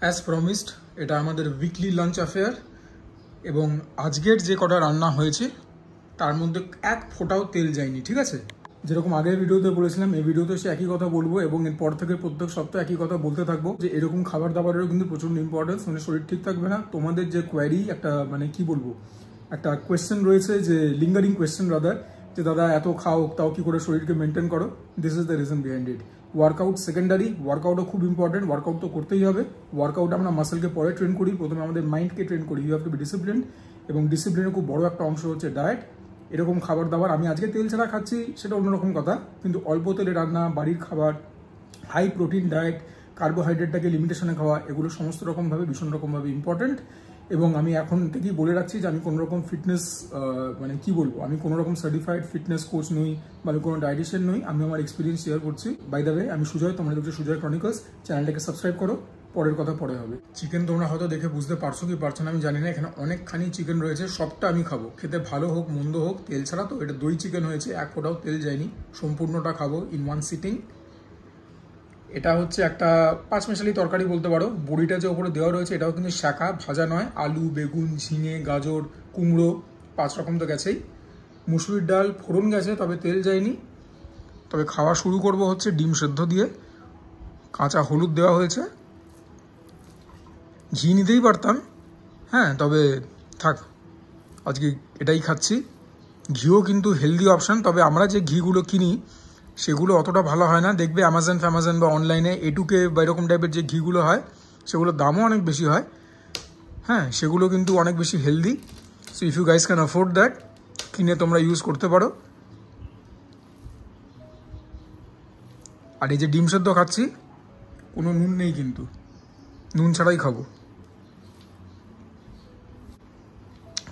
As promised এটা আমাদের weekly lunch affair এবং আজকের যে কটা রান্না হয়েছে তার মধ্যে এক ফোঁটাও তেল যায়নি, ঠিক আছে? যেরকম আগের ভিডিওতে বলেছিলাম, এই ভিডিওতে সে একই কথা বলবো এবং এরপর থেকে প্রত্যেক সপ্তাহে একই কথা বলতে থাকবো যে এরকম খাবার দাবারেরও কিন্তু প্রচণ্ড ইম্পর্টেন্স। মানে শরীর ঠিক থাকবে না, তোমাদের যে কোয়ারি একটা মানে কি বলবো একটা কোয়েশ্চেন রয়েছে, যে লিঙ্গারিং কোয়েশ্চেন রাদার, যে দাদা এত খাও তাও কি করে শরীরকে মেনটেন করো। This is the reason behind it. Workout secondary, ওয়ার্কআউটও খুব ইম্পর্টেন্ট, ওয়ার্কআউট তো করতেই হবে। ওয়ার্কআউট আমরা মাসেলকে পরে ট্রেন করি, প্রথমে আমাদের মাইন্ডকে ট্রেন করি। You have to be discipline, এবং ডিসিপ্লিনের খুব বড় একটা অংশ হচ্ছে ডায়েট। এরকম খাবার দাবার আমি আজকে তেল ছাড়া খাচ্ছি সেটা অন্যরকম কথা, কিন্তু অল্প তেলে রান্না, বাড়ির খাবার, হাই প্রোটিন ডায়েট, কার্বোহাইড্রেটটাকে লিমিটেশনে খাওয়া, এগুলো সমস্ত রকমভাবে ভীষণ রকমভাবে ইম্পর্টেন্ট। এবং আমি এখন থেকেই বলে রাখছি যে আমি কোনো রকম ফিটনেস মানে কি বলবো, আমি কোনো রকম সার্টিফাইড ফিটনেস কোচ নই বা আমি কোনো ডায়েটিশিয়ান নই। আমি আমার এক্সপিরিয়েন্স শেয়ার করছি। বাই দ্য ওয়ে, আমি সুজয়, তোমরা দেখছো সুজয় ক্রনিকলস। চ্যানেলটাকে সাবস্ক্রাইব করো, পরের কথা পরে হবে। চিকেন তোমরা হয়তো দেখে বুঝতে পারছো কি পারছো না আমি জানি না, এখানে অনেকখানি চিকেন রয়েছে, সবটা আমি খাবো। খেতে ভালো হোক মন্দ হোক, তেল ছাড়া তো। এটা দই চিকেন হয়েছে, এক ফোঁটাও তেল যায়নি, সম্পূর্ণটা খাবো ইন ওয়ান সিটিং। এটা হচ্ছে একটা পাঁচমেশালি তরকারি বলতে পারো। বড়িটা যে ওপরে দেওয়া রয়েছে এটাও কিন্তু শাঁখা, ভাজা নয়। আলু, বেগুন, ঝিঙে, গাজর, কুমড়ো, 5 রকম তো গেছেই। মুসুরির ডাল ফোড়ন গেছে, তবে তেল যায়নি। তবে খাওয়া শুরু করব হচ্ছে ডিম সেদ্ধ দিয়ে। কাঁচা হলুদ দেওয়া হয়েছে, ঘি নিতেই পারতাম, হ্যাঁ, তবে থাক, আজকে এটাই খাচ্ছি। ঘিও কিন্তু হেলদি অপশান, তবে আমরা যে ঘিগুলো কিনি সেগুলো অতটা ভালো হয় না। দেখবে অ্যামাজন বা অনলাইনে এটুকে বা এরকম টাইপের যে ঘিগুলো হয় সেগুলোর দামও অনেক বেশি হয়, হ্যাঁ, সেগুলো কিন্তু অনেক বেশি healthy. So if you guys can afford that, কিনে তোমরা ইউজ করতে পারো। আর এই যে ডিম সেদ্ধ খাচ্ছি, কোনো নুন নেই কিন্তু, নুন ছাড়াই খাবো।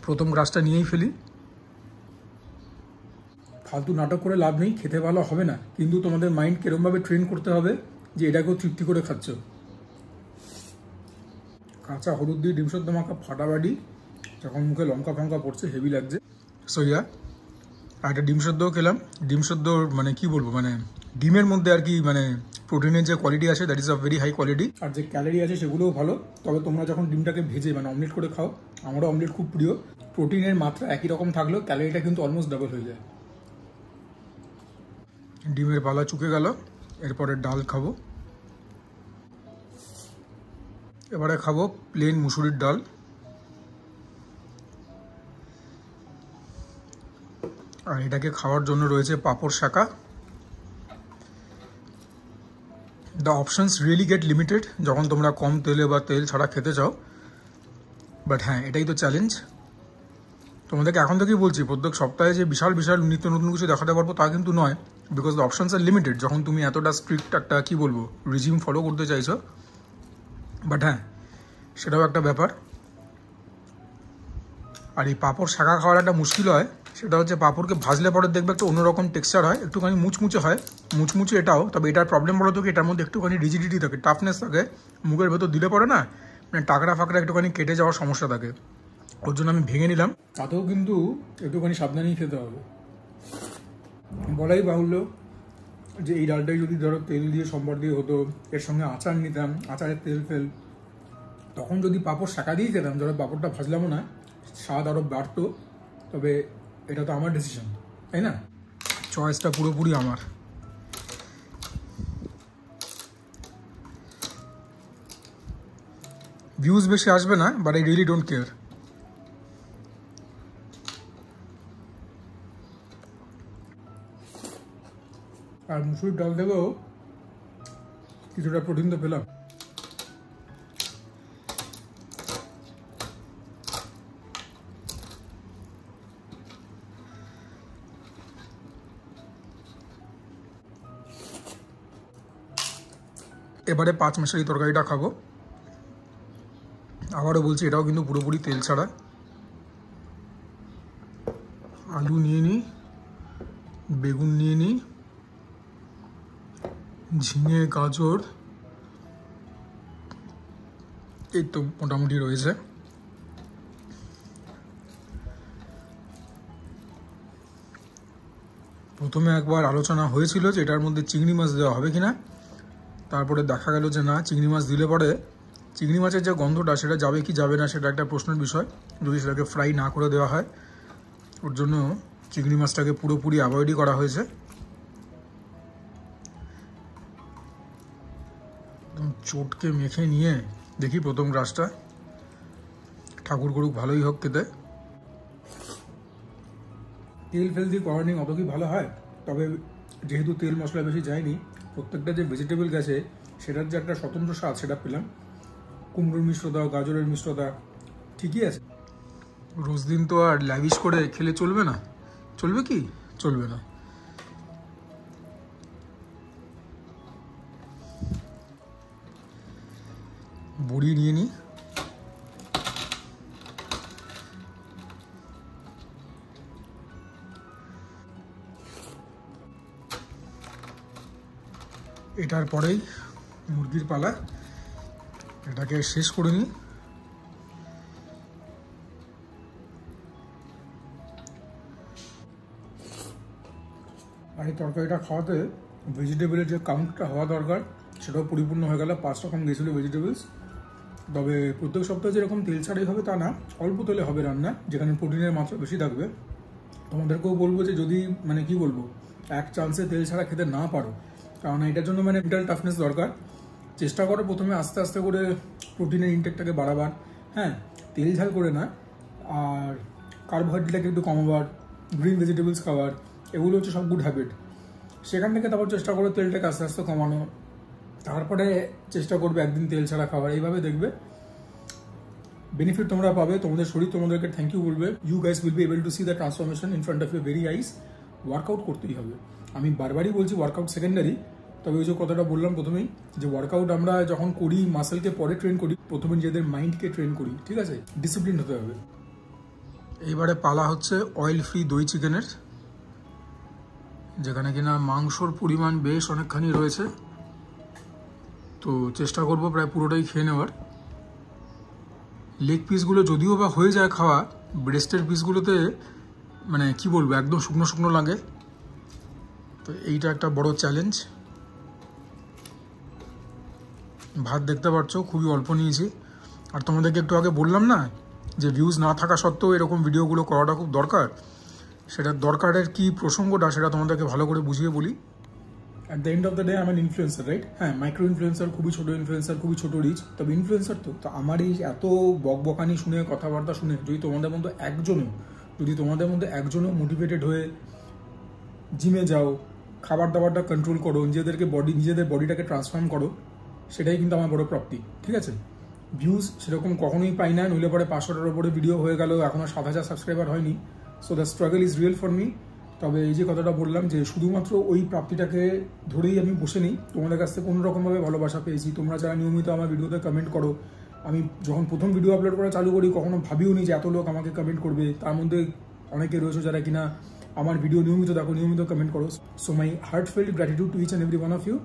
প্রথম গ্রাসটা নিয়েই ফেলি। ফালতু নাটক করে লাভ নেই, খেতে ভালো হবে না, কিন্তু তোমাদের মাইন্ড কিরমভাবে ট্রেন করতে হবে যে এটাকেও তৃপ্তি করে খাচ্ছ। কাঁচা হলুদ দিয়ে ডিম সেদ্ধ মাখা ফাটাফাটি, যখন মুখে লঙ্কা ফঙ্কা পড়ছে হেভি লাগছে। সো ইয়া, আর একটা ডিম সেদ্ধও খেলাম। ডিম সেদ্ধ মানে কি বলবো, মানে ডিমের মধ্যে আর কি মানে প্রোটিনের যে কোয়ালিটি আছে that is a very high quality, আর যে ক্যালোরি আছে সেগুলোও ভালো। তবে তোমরা যখন ডিমটাকে ভেজে মানে অমলেট করে খাও, আমারও অমলেট খুব প্রিয়। প্রোটিনের মাত্রা একই রকম থাকলেও ক্যালোরিটা কিন্তু অলমোস্ট ডাবল হয়ে যায়। ডিমের বালা চুকে গেল, এরপরে ডাল খাবো। এবারে খাবো প্লেন মুসুরির ডাল। আর এটাকে খাওয়ার জন্য রয়েছে পাঁপড় শাঁকা। The options really get limited যখন তোমরা কম তেলে বা তেল ছাড়া খেতে চাও। বাট হ্যাঁ, এটাই তো চ্যালেঞ্জ। তোমাদেরকে এখন থেকেই বলছি, প্রত্যেক সপ্তাহে যে বিশাল বিশাল নিত্য নতুন কিছু দেখাতে পারবো তা কিন্তু নয়, because the options are limited যখন তুমি এতটা স্ট্রিক্ট একটা কী বলবো রিজিম ফলো করতে চাইছো। বাট হ্যাঁ, সেটাও একটা ব্যাপার। আর এই পাঁপড় শাঁকা খাওয়ার একটা মুশকিল হয়, সেটা হচ্ছে পাঁপড়কে ভাজলে পরে দেখবে একটা অন্যরকম টেক্সচার হয়, একটুখানি মুচমুচে হয়। মুচমুচে এটাও, তবে এটার প্রবলেম বলো তো কি, এটার মধ্যে একটুখানি রিজিডিটি থাকে, টাফনেস থাকে। মুখের ভেতর দিলে পরে না মানে টাকরা ফাঁকড়া একটুখানি কেটে যাওয়ার সমস্যা থাকে। ওর জন্য আমি ভেঙে নিলাম। তাতেও কিন্তু একটুখানি সাবধানেই খেতে হবে। বলাই বাহুল্য যে এই ডালটাই যদি ধরো তেল দিয়ে সম্বর দিয়ে হতো, এর সঙ্গে আচার নিতাম, আচারের তেল ফেল, তখন যদি পাঁপড় শাঁকা দিয়ে খেতাম, ধরো পাঁপড়টা ভাজলামও না, স্বাদ আরও বাড়তো। তবে এটা তো আমার ডিসিশন, তাই না? চয়েসটা পুরোপুরি আমার। ভিউজ বেশি আসবে না, but I really don't care. আর মুসুরির ডাল থেকেও কিছুটা প্রোটিন তো পেলাম। এবারে 5 মেশালি তরকারিটা খাবো। আবারও বলছি, এটাও কিন্তু পুরোপুরি তেল ছাড়া। আলু নিয়ে নিই, বেগুন নিয়ে নিই, ঝিঙে, গাজর, এই তো মোটামুটি রয়েছে। প্রথমে একবার আলোচনা হয়েছিল যে এটার মধ্যে চিংড়ি মাছ দেওয়া হবে কিনা, তারপরে দেখা গেল যে না, চিংড়ি মাছ দিলে পরে চিংড়ি মাছের যে গন্ধটা সেটা যাবে কি যাবে না সেটা একটা প্রশ্নের বিষয়, যদি সেটাকে ফ্রাই না করে দেওয়া হয়। ওর জন্য চিংড়ি মাছটাকে পুরোপুরি অ্যাভয়েডই করা হয়েছে। একদম চটকে মেখে নিয়ে দেখি প্রথম গ্রাসটা, ঠাকুর করুক ভালোই হোক খেতে। তেল ফেল দিয়ে করানি অত কি ভালো হয়, তবে যেহেতু তেল মশলা বেশি যায়নি, প্রত্যেকটা যে ভেজিটেবল গেছে সেটার যে একটা স্বতন্ত্র স্বাদ সেটা পেলাম। কুমড়োর মিশ্রতা, গাজরের মিশ্রতা ঠিকই আছে। রোজ দিন তো আর ল্যাভিশ করে খেলে চলবে না, চলবে কি? চলবে না। বড়ি নিয়ে নিই। এটার পরেই মুরগির পালা, এটাকে শেষ করে নিই। আর এই তরকারিটা খাওয়াতে ভেজিটেবলের যে কাউন্টটা হওয়া দরকার সেটাও পরিপূর্ণ হয়ে গেল। 5 রকম গেছিলো ভেজিটেবলস। তবে প্রত্যেক সপ্তাহে যেরকম তেল ছাড়াই হবে তা না, অল্প তেলে হবে রান্না, যেখানে প্রোটিনের মাত্রা বেশি থাকবে। তোমাদেরকেও বলবো যে যদি মানে কি বলবো, এক চান্সে তেল ছাড়া খেতে না পারো, কারণ এটার জন্য মানে মেন্টাল টাফনেস দরকার। চেষ্টা করো প্রথমে আস্তে আস্তে করে প্রোটিনের ইনটেকটাকে বাড়াবার, হ্যাঁ, তেল ঝাল করে না, আর কার্বোহাইড্রেটটাকে একটু কমাবার, গ্রিন ভেজিটেবলস খাবার, এগুলো হচ্ছে সব গুড হ্যাবিট। সেখান থেকে তারপর চেষ্টা করো তেলটাকে আস্তে আস্তে কমানো, তারপরে চেষ্টা করবে একদিন তেল ছাড়া খাবার। এইভাবে দেখবে বেনিফিট তোমরা পাবে, তোমাদের শরীর তোমাদেরকে থ্যাংক ইউ বলবে। You guys will be able to see the transformation in front of your very eyes. Workout করতেই হবে। আমি বারবারই বলছি ওয়ার্কআউট সেকেন্ডারি, তবে ওই যে কথাটা বললাম প্রথমেই, যে ওয়ার্কআউট আমরা যখন করি মাসেলকে পরে ট্রেন করি, প্রথমে নিজেদের মাইন্ডকে ট্রেন করি, ঠিক আছে? ডিসিপ্লিন হতে হবে। এইবারে পালা হচ্ছে অয়েল ফ্রি দই চিকেনের, যেখানে কিনা মাংসর পরিমাণ বেশ অনেকখানি রয়েছে। তো চেষ্টা করব প্রায় পুরোটাই খেয়ে নেওয়ার। লেগ পিসগুলো যদিও বা হয়ে যায় খাওয়া, ব্রেস্টের পিসগুলোতে মানে কি বলবো একদম শুকনো শুকনো লাগে। তো এইটা একটা বড় চ্যালেঞ্জ। ভাত দেখতে পাচ্ছ খুবই অল্প নিয়েছি। আর তোমাদেরকে একটু আগে বললাম না যে ভিউজ না থাকা সত্ত্বেও এরকম ভিডিওগুলো করাটা খুব দরকার। সেটার দরকারের কি প্রসঙ্গটা সেটা তোমাদেরকে ভালো করে বুঝিয়ে বলি। At the end of the day আমি ইনফ্লুয়েন্সার, রাইট? হ্যাঁ, মাইক্রো ইনফ্লুয়েন্সার, খুবই ছোটো ইনফ্লুয়েন্সার, খুবই ছোটো রিচ, তবে ইনফ্লুয়েন্সার। তো আমার এই এত বকবকানি শুনে, কথাবার্তা শুনে যদি তোমাদের মধ্যে একজনও মোটিভেটেড হয়ে জিমে যাও, খাবার দাবারটা কন্ট্রোল করো, নিজেদের বডিটাকে ট্রান্সফর্ম করো, সেটাই কিন্তু আমার বড় প্রাপ্তি, ঠিক আছে? ভিউজ সেরকম কখনোই পাই না, নইলে পরে 500টার ওপরে ভিডিও হয়ে গেল, এখনও 7,000 সাবস্ক্রাইবার হয়নি। So the struggle is real for me. তবে এই যে কথাটা বললাম যে শুধুমাত্র ওই প্রাপ্তিটাকে ধরেই আমি বসে নিই, তোমাদের কাছ থেকে কোনোরকমভাবে ভালোবাসা পেয়েছি। তোমরা যারা নিয়মিত আমার ভিডিওতে কমেন্ট করো, আমি যখন প্রথম ভিডিও আপলোড করা চালু করি কখনো ভাবিও নি যে এত লোক আমাকে কমেন্ট করবে। তার মধ্যে অনেকে রয়েছে যারা কিনা আমার ভিডিও নিয়মিত দেখো, নিয়মিত কমেন্ট করো। So my heartfelt gratitude to each and every one of you.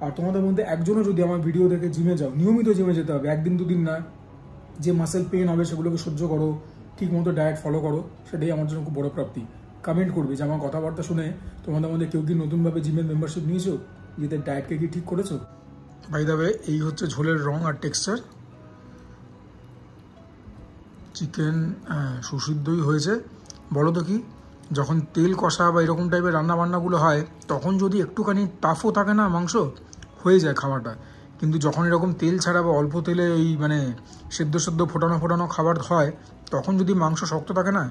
আর তোমাদের মধ্যে একজনও যদি আমার ভিডিও দেখে জিমে যাও, নিয়মিত জিমে যেতে হবে, একদিন দুদিন না, যে মাসেল পেন হবে সেগুলোকে সহ্য করো, ঠিক মতো ডায়েট ফলো করো, সেটাই আমার জন্য খুব বড় প্রাপ্তি। কমেন্ট করবে যে আমার কথাবার্তা শুনে তোমাদের মধ্যে কেউ কি নতুনভাবে জিমের মেম্বারশিপ নিয়েছো, নিজেদের ডায়েটকে কি ঠিক করেছো। বাই দ্য ওয়ে, এই হচ্ছে ঝোলের রং আর টেক্সচার। চিকেন সুসিদ্ধই হয়েছে। বলো তো কি, যখন তেল কষা বা এরকম টাইপের রান্নাবান্নাগুলো হয় তখন যদি একটুখানি টাফও থাকে না মাংস, হয়ে যায় খাওয়াটা। কিন্তু যখন এরকম তেল ছাড়া বা অল্প তেলে ওই মানে সেদ্ধ ফোটানো খাবার হয়, তখন যদি মাংস শক্ত থাকে না,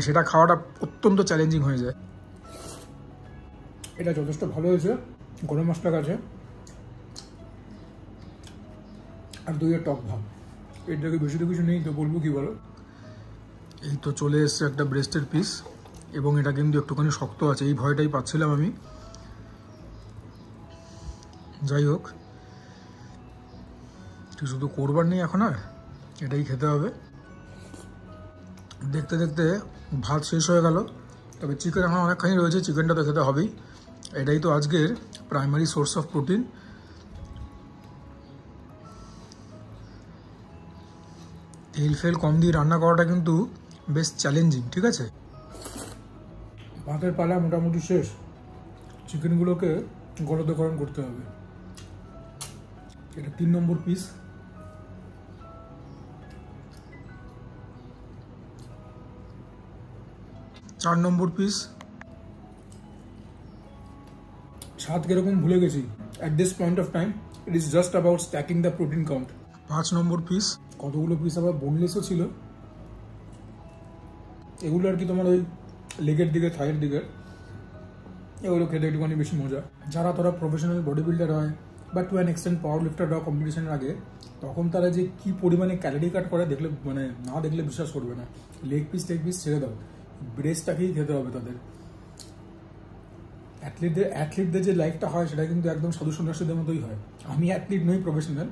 সেটা খাওয়াটা অত্যন্ত চ্যালেঞ্জিং হয়ে যায়। এটা যথেষ্ট ভালো হয়েছে, গরম মশলা আছে আর দইয়ের টক ভাব, এর থেকে বেশি তো কিছু নেই। তো বলবো কি বলো। এই তো চলে এসছে একটা ব্রেস্টের পিস, এবং এটা কিন্তু একটুখানি শক্ত আছে, এই ভয়টাই পাচ্ছিলাম আমি। যাই হোক, কিছু তো করবার নেই এখন, আর এটাই খেতে হবে। দেখতে দেখতে ভাত শেষ হয়ে গেল, তবে চিকেন এখন অনেকখানি রয়েছে, চিকেনটা তো খেতে হবেই। এটাই তো আজকের প্রাইমারি সোর্স অফ প্রোটিন। তেল ফেল কম দিয়ে রান্না করাটা কিন্তু বেশ চ্যালেঞ্জিং, ঠিক আছে? ভাতের পালা মোটামুটি শেষ, চিকেনগুলোকে গলদকরণ করতে হবে। এটা 3 নম্বর পিস, 4 নম্বর পিস, স্বাদ কিরকম ভুলে গেছি। At this point of time it is just about stacking the protein count. 5 number piece, কতগুলো পিস আবার বোনলেসও ছিল। এগুলো আর কি তোমার ওই লেগের দিকে, থাইয়ের দিকে, এগুলো খেতে একটুখানি বেশি মজা। যারা তোরা প্রফেশনাল বডি বিল্ডার হয় বা টু অ্যান এক্সটেন্ট পাওয়ার লিফটার হয় কম্পিটিশনের আগে, তখন তারা যে কি পরিমাণে ক্যালোরি কাট করে দেখলে মানে না দেখলে বিশ্বাস করবে না। লেগ পিস ছেড়ে দাও, ব্রেস্টটাকেই খেতে হবে তাদের। অ্যাথলিটদের যে লাইফটা হয় সেটা কিন্তু একদম সাধু সন্ন্যাসীদের মতোই হয়। আমি অ্যাথলিট নই, প্রফেশনাল,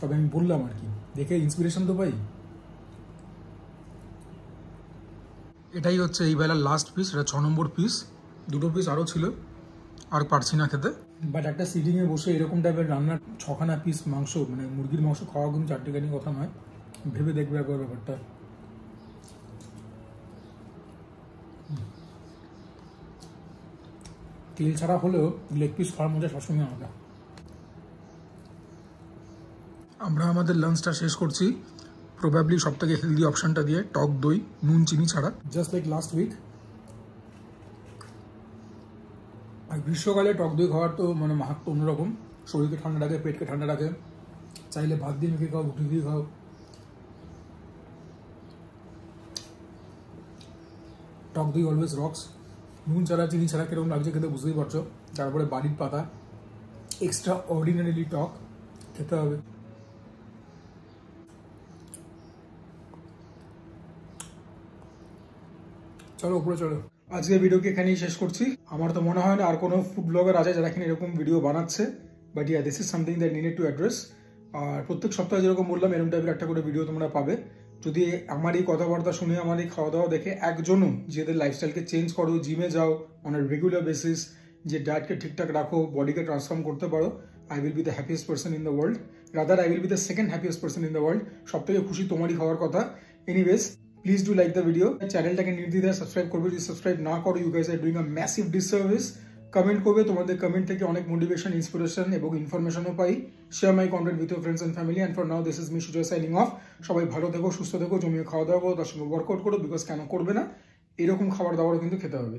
তবে আমি বললাম আর কি, দেখে ইন্সপিরেশন তো পাই। এটাই হচ্ছে এই বেলার লাস্ট পিস, এটা 6 নম্বর পিস। 2টো পিস আরও ছিল, আর পারছি না খেতে। বাট একটা সিটিংয়ে বসে এরকম টাইপের রান্নার 6খানা পিস মাংস, মানে মুরগির মাংস খাওয়া কিন্তু চারটেখানি কথা নয়। ভেবে দেখবে একবার ব্যাপারটা। তেল ছাড়া হলেও লেগ পিস খাওয়ার মজা সবসময় আলাদা। আমরা আমাদের লাঞ্চটা শেষ করছি প্রবাবলি সব থেকে হেলদি অপশনটা দিয়ে, টক দই, নুন চিনি ছাড়া, জাস্ট লাইক লাস্ট উইক। আর গ্রীষ্মকালে টক দই খাওয়ার তো মানে মাহাত্ম্য অন্যরকম। শরীরকে ঠান্ডা রাখে, পেটকে ঠান্ডা রাখে। চাইলে ভাত দিয়ে মেখে খাও, রুটি দিয়ে খাও। টক দই অলওয়েজ রক্স। নুন ছাড়া চিনি ছাড়া কিরকম লাগছে খেতে বুঝতেই পারছো। তারপরে বাড়ির পাতা, এক্সট্রা অর্ডিনারিলি টক, খেতে হবে। চলো উপরে চলো। আজকে ভিডিওকে এখানেই শেষ করছি। আমার তো মনে হয় না আর কোনো ফুড ব্লগার আছে যারা এখানে এরকম ভিডিও বানাচ্ছে, but yeah this is something that needed to address. আর প্রত্যেক সপ্তাহে যেরকম বললাম এরকম টাইপের একটা করে ভিডিও তোমরা পাবে। যদি আমার এই কথাবার্তা শুনে, আমার এই খাওয়া দাওয়া দেখে একজনও নিজেদের লাইফস্টাইলকে চেঞ্জ করো, জিমে যাও অন আ রেগুলার বেসিস, যে ডায়েটকে ঠিকঠাক রাখো, বডিকে ট্রান্সফর্ম করতে পারো, I will be the happiest person in the world. Rather I will be the second happiest person in the world. সব থেকে খুশি তোমারই হওয়ার কথা। Anyways, please do like the video. চ্যানেলটাকে নির্দ্বিধায় সাবস্ক্রাইব করবে। যদি সাবস্ক্রাইব না করো, you guys are doing a massive disservice. Comment করবে, তোমাদের কমেন্ট থেকে অনেক মোটিভেশন, ইন্সপিরেশন এবং ইনফরমেশনও পাই। Share my content with your friends and family. And for now this is me Sujoy signing off. সবাই ভালো থেকো, সুস্থ থেকো, জমিয়ে খাওয়া দাওয়া করো, তার সঙ্গে ওয়ার্কআউট করো, বিকজ কেন করবে না, এরকম খাবার দাবারও কিন্তু খেতে হবে।